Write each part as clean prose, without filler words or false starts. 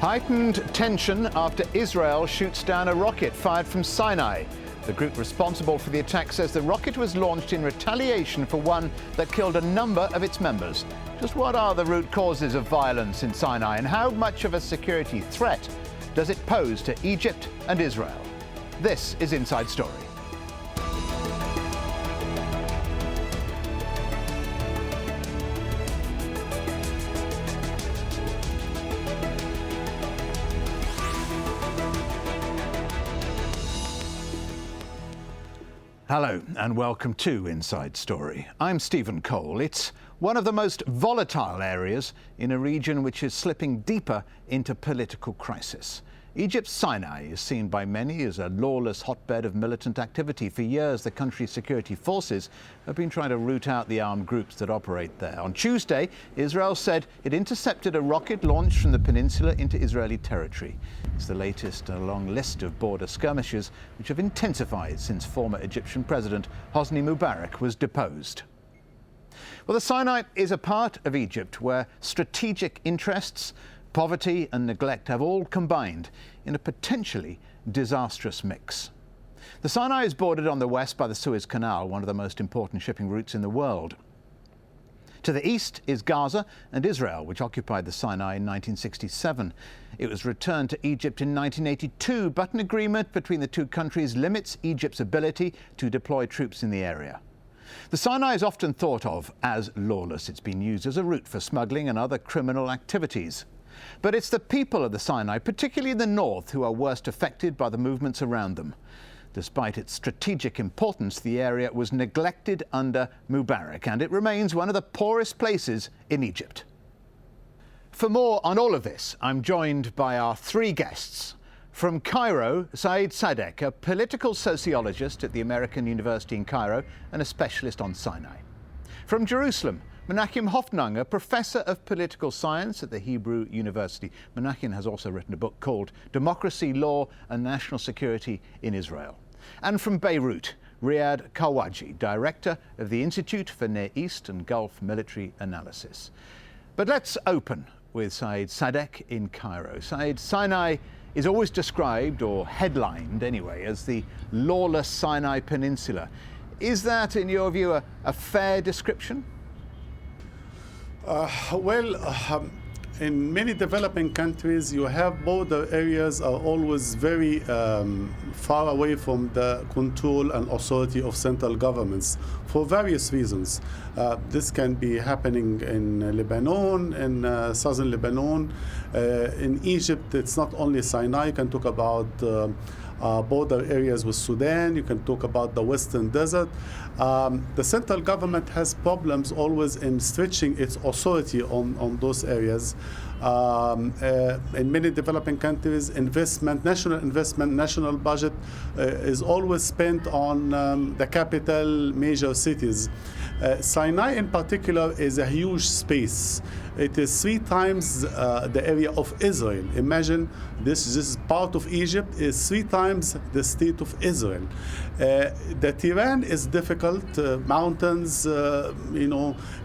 Heightened tension after Israel shoots down a rocket fired from Sinai. The group responsible for the attack says the rocket was launched in retaliation for one that killed a number of its members. Just what are the root causes of violence in Sinai, and how much of a security threat does it pose to Egypt and Israel? This is Inside Story. Hello and welcome to Inside Story. I'm Stephen Cole. It's one of the most volatile areas in a region which is slipping deeper into political crisis. Egypt's Sinai is seen by many as a lawless hotbed of militant activity. For years, the country's security forces have been trying to root out the armed groups that operate there. On Tuesday, Israel said it intercepted a rocket launched from the peninsula into Israeli territory. It's the latest in a long list of border skirmishes which have intensified since former Egyptian President Hosni Mubarak was deposed. Well, the Sinai is a part of Egypt where strategic interests, poverty and neglect have all combined in a potentially disastrous mix. The Sinai is bordered on the west by the Suez Canal, one of the most important shipping routes in the world. To the east is Gaza and Israel, which occupied the Sinai in 1967. It was returned to Egypt in 1982, but an agreement between the two countries limits Egypt's ability to deploy troops in the area. The Sinai is often thought of as lawless. It's been used as a route for smuggling and other criminal activities. But it's the people of the Sinai, particularly in the north, who are worst affected by the movements around them. Despite its strategic importance, the area was neglected under Mubarak, and it remains one of the poorest places in Egypt. For more on all of this, I'm joined by our three guests. From Cairo, Sadek, a political sociologist at the American University in Cairo and a specialist on Sinai. From Jerusalem, Menachem Hofnung, a professor of political science at the Hebrew University. Menachem has also written a book called Democracy, Law and National Security in Israel. And from Beirut, Riad Kahwaji, director of the Institute for Near East and Gulf Military Analysis. But let's open with Sadek in Cairo. Sinai is always described, or headlined anyway, as the lawless Sinai Peninsula. Is that, in your view, a fair description? In many developing countries, you have border areas are always very far away from the control and authority of central governments for various reasons. This can be happening in Lebanon, in southern Lebanon. In Egypt, it's not only Sinai. You can talk about border areas with Sudan. You can talk about the Western Desert. The central government has problems always in stretching its authority on those areas. In many developing countries, national budget is always spent on the capital, major cities. Sinai in particular is a huge space. It is 3 times the area of Israel. Imagine this part of Egypt is 3 times the state of Israel. The terrain is difficult, mountains,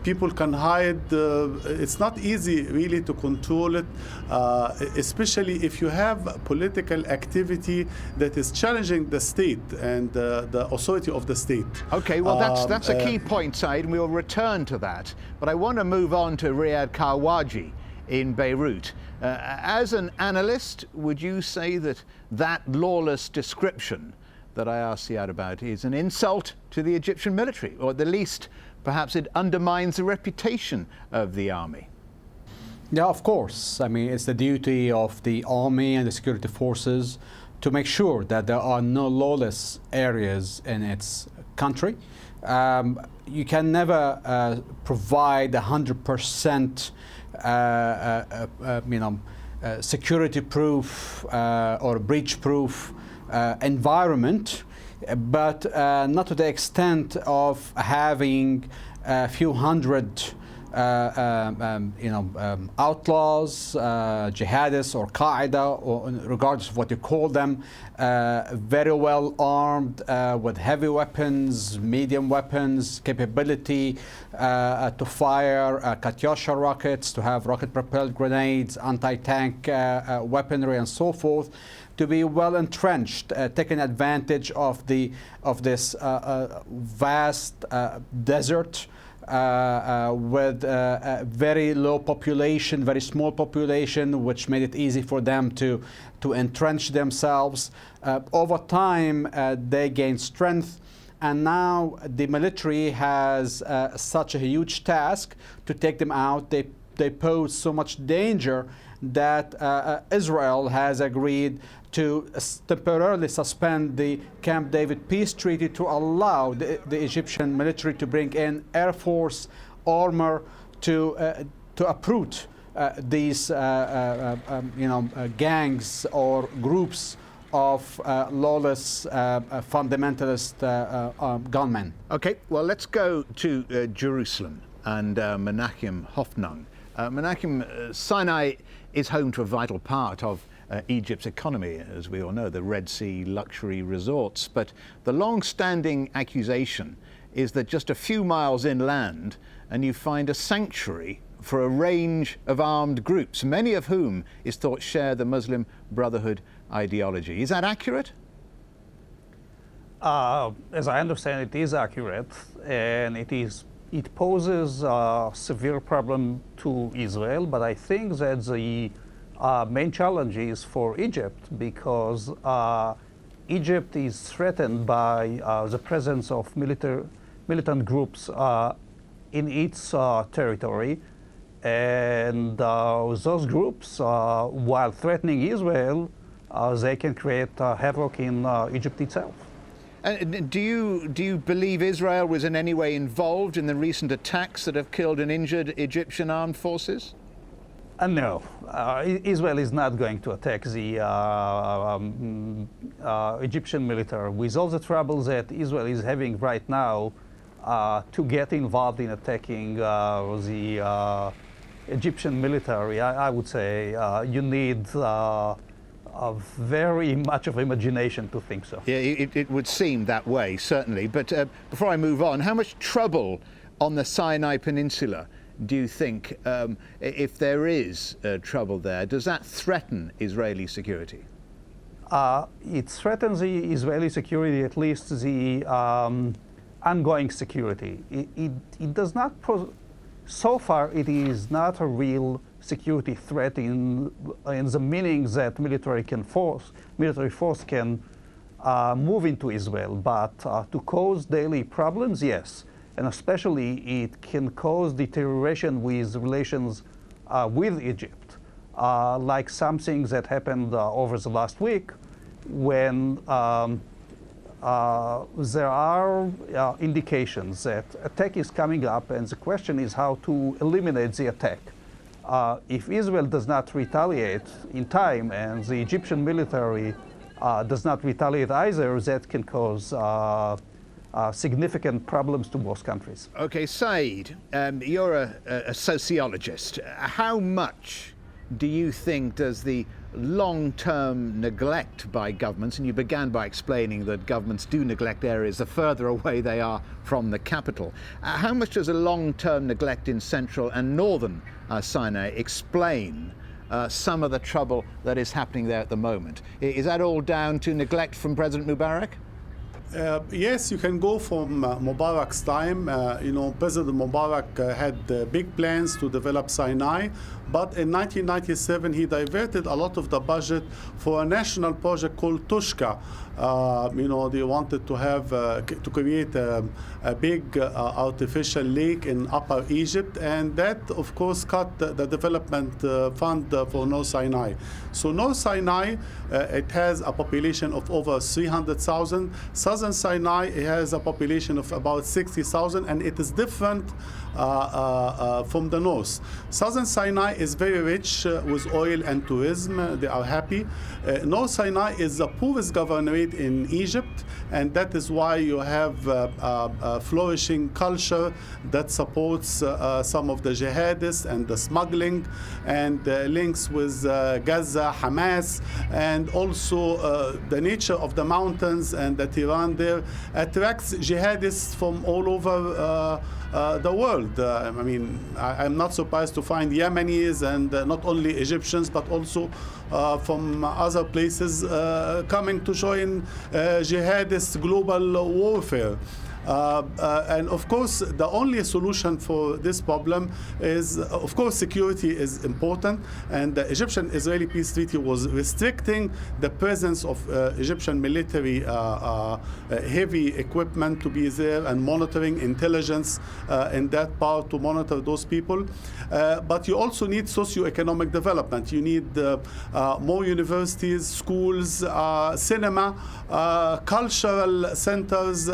people can hide. It's not easy really to control it, especially if you have political activity that is challenging the state and the authority of the state. Okay, well that's a key point, Said, and we'll return to that. But I want to move on to Riad Kahwaji in Beirut. As an analyst, would you say that lawless description that I asked Riad about is an insult to the Egyptian military, or at the least, perhaps it undermines the reputation of the army? Yeah, of course. I mean, it's the duty of the army and the security forces to make sure that there are no lawless areas in its country. You can never provide 100% security-proof or breach-proof environment, but not to the extent of having a few hundred outlaws, jihadists or Qaeda, or regardless of what you call them, very well armed with heavy weapons, medium weapons, capability to fire Katyusha rockets, to have rocket-propelled grenades, anti-tank weaponry, and so forth, to be well entrenched, taking advantage of this vast desert with very low population, very small population, which made it easy for them to entrench themselves. Over time, they gained strength, and now the military has such a huge task to take them out. They pose so much danger that Israel has agreed to temporarily suspend the Camp David peace treaty to allow the Egyptian military to bring in Air Force armor to uproot these gangs or groups of lawless fundamentalist gunmen. Okay, well, let's go to Jerusalem and Menachem Hofnung. Menachem, Sinai is home to a vital part of Egypt's economy, as we all know, the Red Sea luxury resorts. But the long-standing accusation is that just a few miles inland and you find a sanctuary for a range of armed groups, many of whom is thought share the Muslim Brotherhood ideology. Is that accurate? As I understand, it is accurate, and it poses a severe problem to Israel, but I think that the main challenge is for Egypt, because Egypt is threatened by the presence of militant groups in its territory, and those groups, while threatening Israel, they can create havoc in Egypt itself. Do you believe Israel was in any way involved in the recent attacks that have killed and injured Egyptian armed forces? No, Israel is not going to attack the Egyptian military. With all the troubles that Israel is having right now, to get involved in attacking the Egyptian military, I would say you need very much of imagination to think so. Yeah, it would seem that way, certainly. But before I move on, how much trouble on the Sinai Peninsula do you think, if there is trouble there, does that threaten Israeli security? It threatens the Israeli security, at least the ongoing security. It does not, so far it is not a real security threat in the meaning that military force can move into Israel, but to cause daily problems, yes. And especially it can cause deterioration with relations with Egypt, like something that happened over the last week when there are indications that attack is coming up, and the question is how to eliminate the attack. If Israel does not retaliate in time and the Egyptian military does not retaliate either, that can cause significant problems to both countries. Okay, Said, you're a sociologist. How much do you think does the long-term neglect by governments, and you began by explaining that governments do neglect areas the further away they are from the capital, how much does a long-term neglect in central and northern Sinai explain some of the trouble that is happening there at the moment? Is that all down to neglect from President Mubarak? Yes, you can go from Mubarak's time. President Mubarak had big plans to develop Sinai, but in 1997 he diverted a lot of the budget for a national project called Tushka. They wanted to have to create a big artificial lake in Upper Egypt, and that, of course, cut the development fund for North Sinai. So North Sinai, it has a population of over 300,000. Southern Sinai has a population of about 60,000, and it is different from the north. Southern Sinai is very rich with oil and tourism. They are happy. North Sinai is the poorest governorate in Egypt, and that is why you have a flourishing culture that supports some of the jihadists and the smuggling and links with Gaza, Hamas, and also the nature of the mountains and the terrain there attracts jihadists from all over the world. I'm not surprised to find Yemenis and not only Egyptians, but also from other places coming to join jihadist global warfare. And of course, the only solution for this problem is, of course, security is important. And the Egyptian-Israeli peace treaty was restricting the presence of Egyptian military heavy equipment to be there and monitoring intelligence in that part to monitor those people. But you also need socio-economic development. You need more universities, schools, cinema, cultural centers.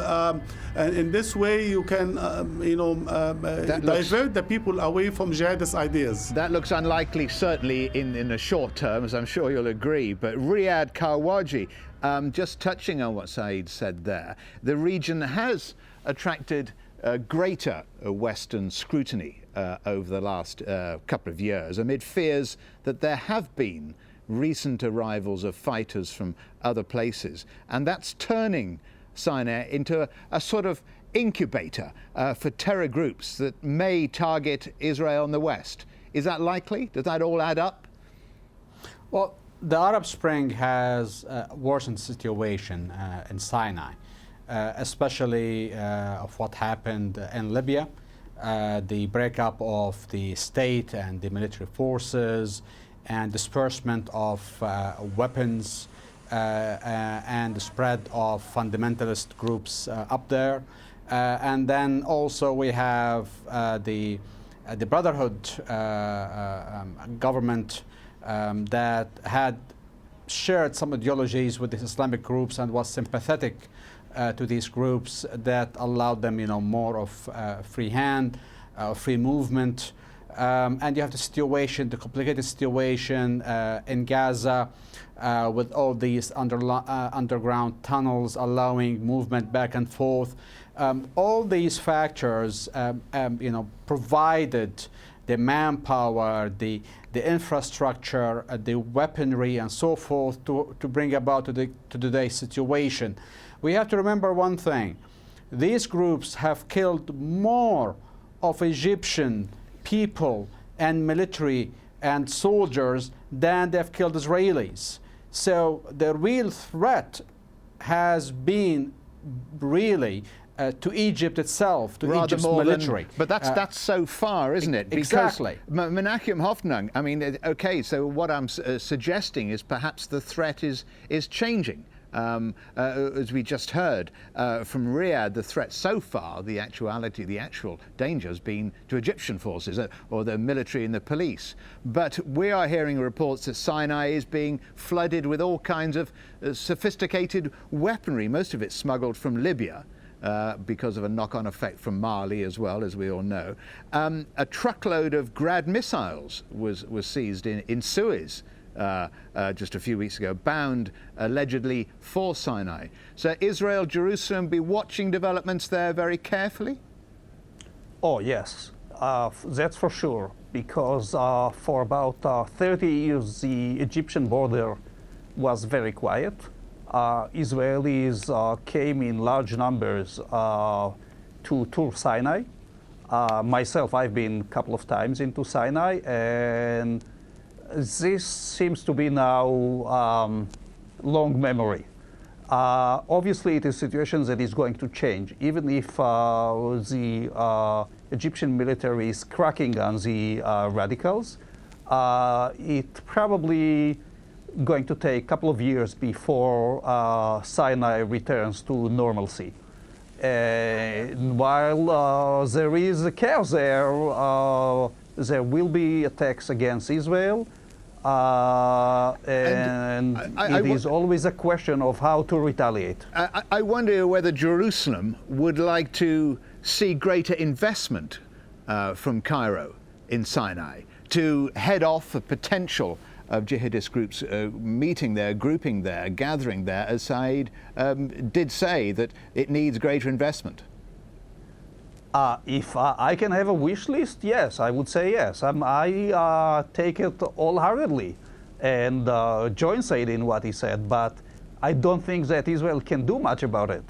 And in this way, you can, divert the people away from jihadist ideas. That looks unlikely, certainly in the short term, as I'm sure you'll agree. But Riad Kahwaji, just touching on what Saeed said there, the region has attracted greater Western scrutiny over the last couple of years, amid fears that there have been recent arrivals of fighters from other places. And that's turning Sinai into a sort of incubator for terror groups that may target Israel in the West. Is that likely? Does that all add up? Well, the Arab Spring has worsened the situation in Sinai, especially of what happened in Libya, the breakup of the state and the military forces, and disbursement of weapons, and the spread of fundamentalist groups up there. And then also we have the Brotherhood government that had shared some ideologies with the Islamic groups and was sympathetic to these groups, that allowed them, more of free hand, free movement. And you have the complicated situation in Gaza with all these underground tunnels allowing movement back and forth. All these factors, provided the manpower, the infrastructure, the weaponry, and so forth to bring about to today's situation. We have to remember one thing: these groups have killed more of Egyptian people and military and soldiers than they've killed Israelis. So the real threat has been really to Egypt itself, to Egypt's military. But that's so far, isn't it? Because exactly. Menachem Hofnung, okay, so what I'm suggesting is perhaps the threat is changing. As we just heard from Riad, the threat so far, the actual danger has been to Egyptian forces or the military and the police. But we are hearing reports that Sinai is being flooded with all kinds of sophisticated weaponry, most of it smuggled from Libya. Because of a knock-on effect from Mali as well, as we all know. A truckload of Grad missiles was seized in Suez just a few weeks ago, bound allegedly for Sinai. So Israel, Jerusalem, be watching developments there very carefully? Oh, yes, that's for sure, because for about 30 years, the Egyptian border was very quiet. Israelis came in large numbers to tour Sinai. Myself, I've been a couple of times into Sinai, and this seems to be now long memory. Obviously, it is a situation that is going to change, even if the Egyptian military is cracking on the radicals. It probably going to take a couple of years before Sinai returns to normalcy. While there is a chaos there, there will be attacks against Israel, and it is always a question of how to retaliate. I wonder whether Jerusalem would like to see greater investment from Cairo in Sinai. to head off a potential of jihadist groups meeting there, grouping there, gathering there, as Said did say that it needs greater investment. If I can have a wish list, yes, I would say yes. I take it wholeheartedly and join Said in what he said, but I don't think that Israel can do much about it.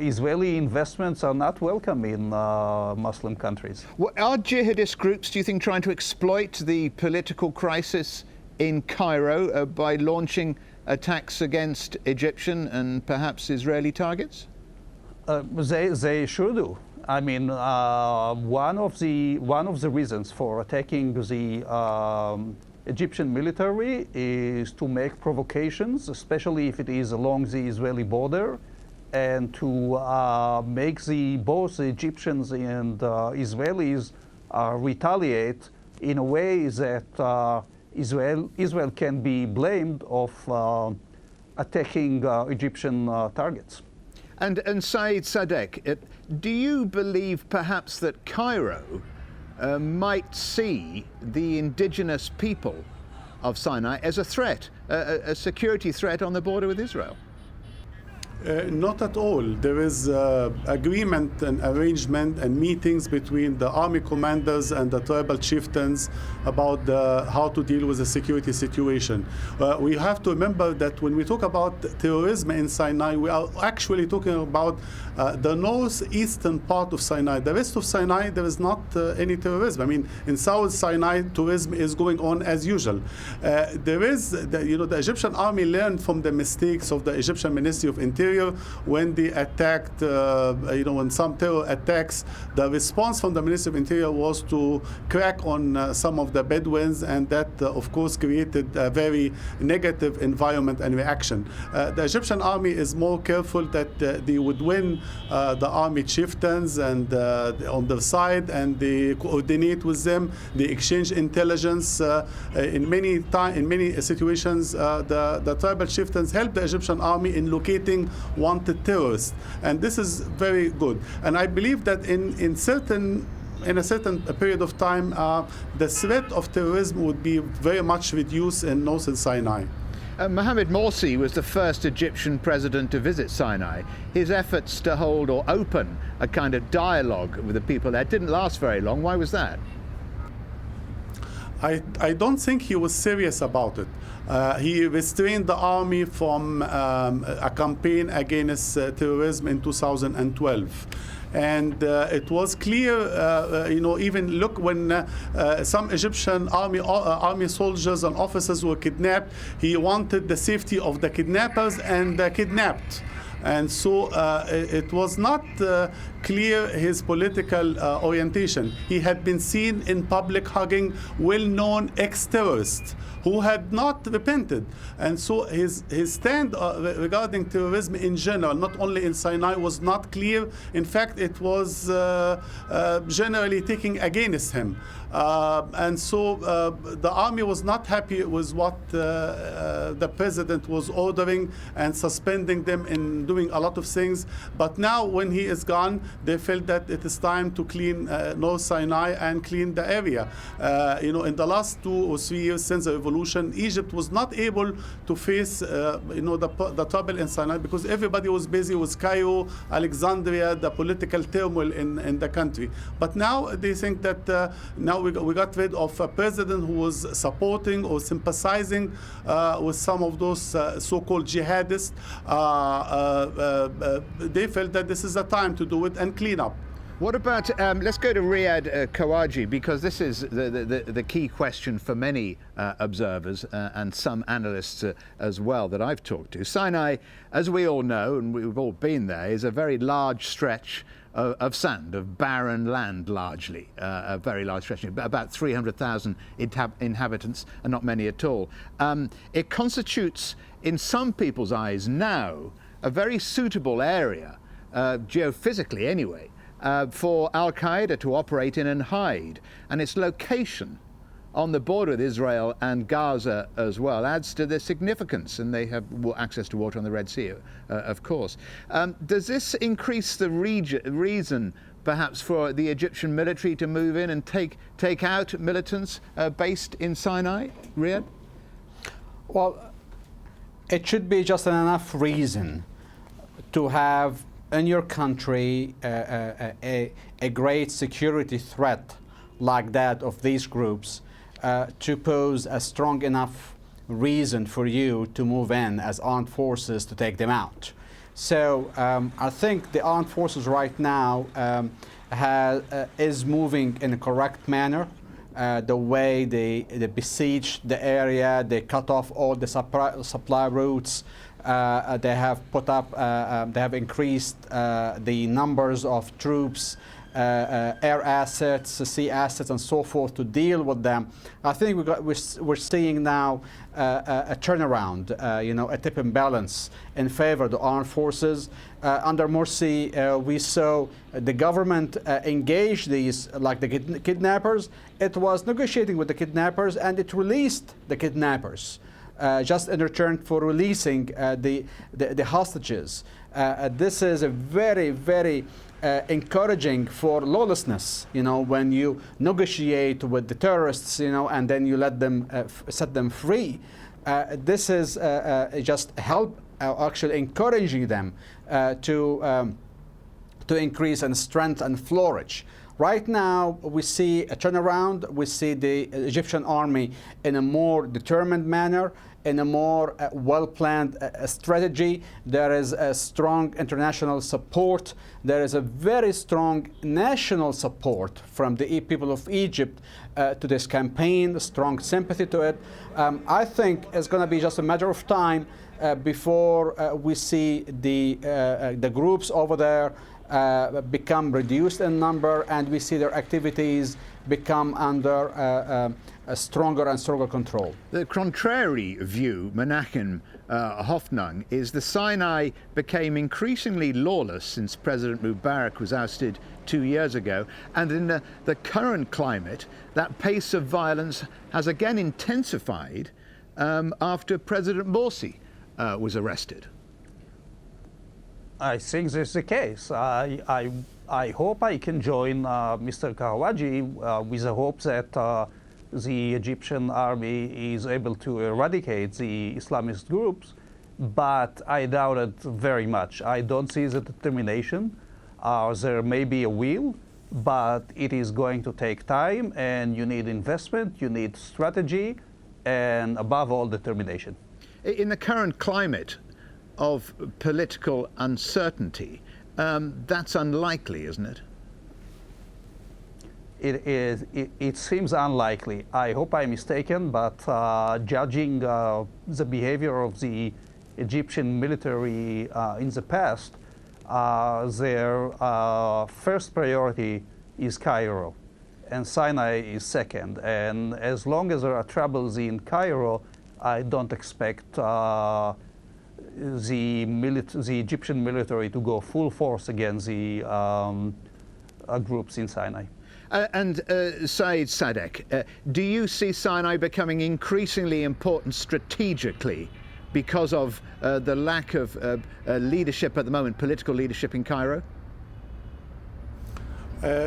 Israeli investments are not welcome in Muslim countries. Well, are jihadist groups, do you think, trying to exploit the political crisis in Cairo by launching attacks against Egyptian and perhaps Israeli targets? They sure do. I mean, one of the reasons for attacking the Egyptian military is to make provocations, especially if it is along the Israeli border, and to make both the Egyptians and Israelis retaliate in a way that Israel can be blamed of attacking Egyptian targets. And Said Sadek, do you believe perhaps that Cairo might see the indigenous people of Sinai as a threat, a security threat on the border with Israel? Not at all. There is agreement and arrangement and meetings between the army commanders and the tribal chieftains about how to deal with the security situation. We have to remember that when we talk about terrorism in Sinai, we are actually talking about the northeastern part of Sinai. The rest of Sinai, there is not any terrorism. I mean, in South Sinai, tourism is going on as usual. There is, the Egyptian army learned from the mistakes of the Egyptian Ministry of Interior when they attacked, when some terror attacks, the response from the Ministry of Interior was to crack on some of the Bedouins, and that, of course, created a very negative environment and reaction. The Egyptian army is more careful that they would win the army chieftains and on their side, and they coordinate with them, they exchange intelligence. In many situations, the tribal chieftains help the Egyptian army in locating wanted terrorists, and this is very good. And I believe that in a certain period of time, the threat of terrorism would be very much reduced in northern Sinai. Mohamed Morsi was the first Egyptian president to visit Sinai. His efforts to hold or open a kind of dialogue with the people there didn't last very long. Why was that? I don't think he was serious about it. He restrained the army from a campaign against terrorism in 2012. And it was clear, even look when some Egyptian army soldiers and officers were kidnapped, he wanted the safety of the kidnappers and the kidnapped. And so it was not clear his political orientation. He had been seen in public hugging well-known ex-terrorists who had not repented. And so his stand regarding terrorism in general, not only in Sinai, was not clear. In fact, it was generally taken against him. And so the army was not happy with what the president was ordering and suspending them and doing a lot of things. But now when he is gone, they felt that it is time to clean North Sinai and clean the area. In the last 2 or 3 years since the revolution, Egypt was not able to face the trouble in Sinai because everybody was busy with Cairo, Alexandria, the political turmoil in the country. But now they think that now we got rid of a president who was supporting or sympathizing with some of those so-called jihadists. They felt that this is the time to do it and clean up. What about, let's go to Riad Kahwaji, because this is the key question for many observers and some analysts as well that I've talked to. Sinai, as we all know, and we've all been there, is a very large stretch of sand, of barren land largely, a very large stretch, about 300,000 inhabitants and not many at all. It constitutes, in some people's eyes now, a very suitable area, geophysically anyway, for Al-Qaeda to operate in and hide. And its location on the border with Israel and Gaza as well adds to the significance, and they have access to water on the Red Sea, of course. Does this increase the reason perhaps for the Egyptian military to move in and take out militants based in Sinai, Riad? Well, it should be just enough reason to have in your country a great security threat like that of these groups to pose a strong enough reason for you to move in as armed forces to take them out. So I think the armed forces right now is moving in a correct manner. The way they besiege the area, they cut off all the supply routes. They have they have increased the numbers of troops, air assets, sea assets, and so forth to deal with them. I think we're seeing now a turnaround, a tipping balance in favor of the armed forces. Under Morsi, we saw the government engage these, like the kidnappers. It was negotiating with the kidnappers, and it released the kidnappers. Just in return for releasing the hostages. This is a very, very encouraging for lawlessness, when you negotiate with the terrorists, and then you let them, set them free. This is just help, actually encouraging them to increase in strength and flourish. Right now, we see a turnaround. We see the Egyptian army in a more determined manner, in a more well-planned strategy. There is a strong international support. There is a very strong national support from the people of Egypt to this campaign, strong sympathy to it. I think it's going to be just a matter of time before we see the groups over there become reduced in number, and we see their activities become under a stronger and stronger control. The contrary view, Menachem Hofnung, is the Sinai became increasingly lawless since President Mubarak was ousted 2 years ago, and in the current climate, that pace of violence has again intensified after President Morsi was arrested. I think this is the case. I hope I can join Mr. Kahwaji with the hope that the Egyptian army is able to eradicate the Islamist groups, but I doubt it very much. I don't see the determination. There may be a will, but it is going to take time, and you need investment, you need strategy, and above all, determination. In the current climate of political uncertainty, that's unlikely, isn't it? It seems unlikely. I hope I'm mistaken, but judging the behavior of the Egyptian military in the past, their first priority is Cairo, and Sinai is second. And as long as there are troubles in Cairo, I don't expect the Egyptian military to go full force against the groups in Sinai. Sadek, do you see Sinai becoming increasingly important strategically because of the lack of leadership at the moment, political leadership in Cairo?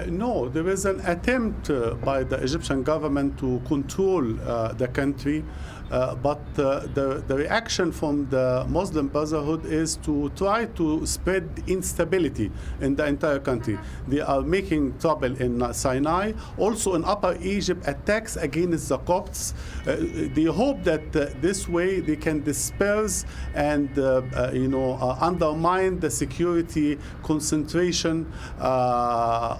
No, there is an attempt by the Egyptian government to control the country, but the reaction from the Muslim Brotherhood is to try to spread instability in the entire country. They are making trouble in Sinai, also in Upper Egypt, attacks against the Copts. They hope that this way they can disperse and undermine the security concentration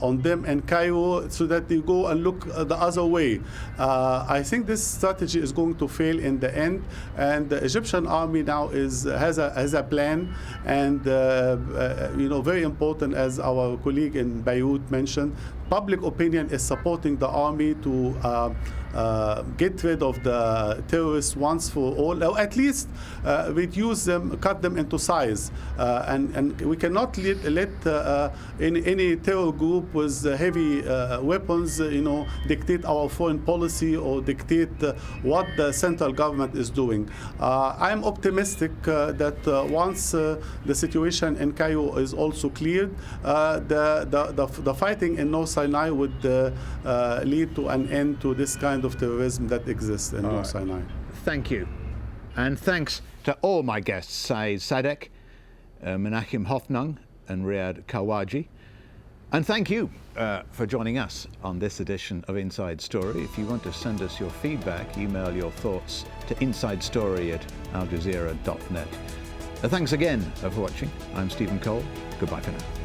on them in Cairo, so that they go and look the other way. I think this strategy is going to fail in the end, and the Egyptian army now has a plan, and very important, as our colleague in Beirut mentioned, public opinion is supporting the army to get rid of the terrorists once for all, or at least reduce them, cut them into size. And we cannot let any terror group with heavy weapons, dictate our foreign policy or dictate what the central government is doing. I'm optimistic that once the situation in Cairo is also cleared, the fighting in North Sinai would lead to an end to this kind of terrorism that exists in North Sinai. Thank you. And thanks to all my guests, Sadek, Menachem Hofnung and Riad Kahwaji. And thank you for joining us on this edition of Inside Story. If you want to send us your feedback, email your thoughts to insidestory@aljazeera.net. Thanks again for watching. I'm Stephen Cole. Goodbye for now.